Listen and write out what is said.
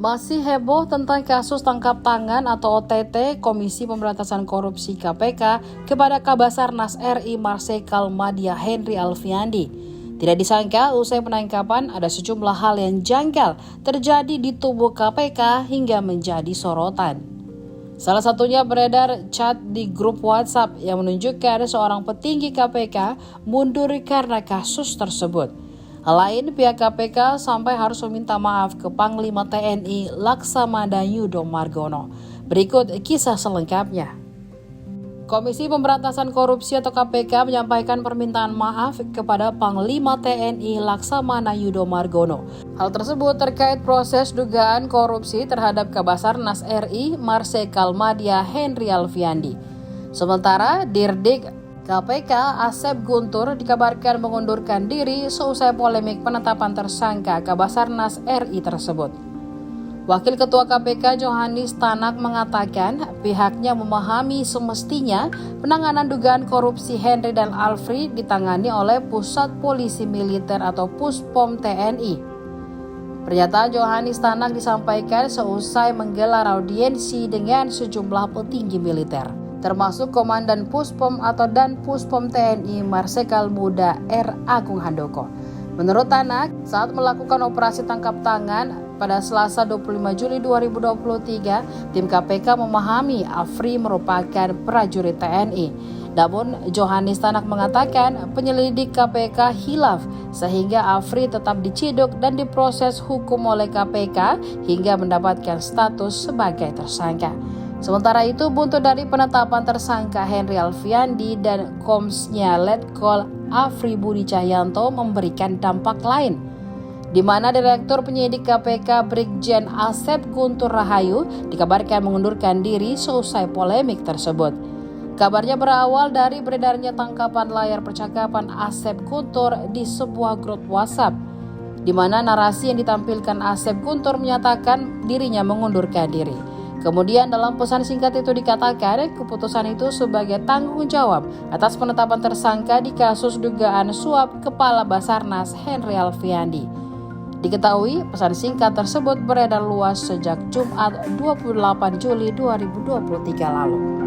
Masih heboh tentang kasus tangkap tangan atau OTT Komisi Pemberantasan Korupsi KPK kepada Kabasarnas RI Marsikal Madya Henry Alfiandi. Tidak disangka usai penangkapan ada sejumlah hal yang janggal terjadi di tubuh KPK hingga menjadi sorotan. Salah satunya beredar chat di grup WhatsApp yang menunjukkan seorang petinggi KPK mundur karena kasus tersebut. Hal lain, pihak KPK sampai harus meminta maaf ke Panglima TNI Laksamana Yudo Margono. Berikut kisah selengkapnya. Komisi Pemberantasan Korupsi atau KPK menyampaikan permintaan maaf kepada Panglima TNI Laksamana Yudo Margono. Hal tersebut terkait proses dugaan korupsi terhadap Kabasarnas RI Marsikal Madya Henry Alfiandi. Sementara Dirdik KPK Asep Guntur dikabarkan mengundurkan diri seusai polemik penetapan tersangka Kabasarnas RI tersebut. Wakil Ketua KPK Johannes Tanak mengatakan pihaknya memahami semestinya penanganan dugaan korupsi Henry dan Alfri ditangani oleh Pusat Polisi Militer atau Puspom TNI. Pernyataan Johannes Tanak disampaikan seusai menggelar audiensi dengan sejumlah petinggi militer, termasuk Komandan Puspom atau Dan Puspom TNI Marsikal Muda R. Agung Handoko. Menurut Tanak, saat melakukan operasi tangkap tangan pada Selasa 25 Juli 2023, tim KPK memahami Afri merupakan prajurit TNI. Namun, Johannes Tanak mengatakan penyelidik KPK hilaf sehingga Afri tetap diciduk dan diproses hukum oleh KPK hingga mendapatkan status sebagai tersangka. Sementara itu, buntut dari penetapan tersangka Henry Alfiandi dan Komsnya Letkol Afri Budi Cahyanto memberikan dampak lain, di mana Direktur Penyidik KPK Brigjen Asep Guntur Rahayu dikabarkan mengundurkan diri seusai polemik tersebut. Kabarnya berawal dari beredarnya tangkapan layar percakapan Asep Guntur di sebuah grup WhatsApp, di mana narasi yang ditampilkan Asep Guntur menyatakan dirinya mengundurkan diri. Kemudian dalam pesan singkat itu dikatakan keputusan itu sebagai tanggung jawab atas penetapan tersangka di kasus dugaan suap Kepala Basarnas Henry Alfiandi. Diketahui pesan singkat tersebut beredar luas sejak Jumat 28 Juli 2023 lalu.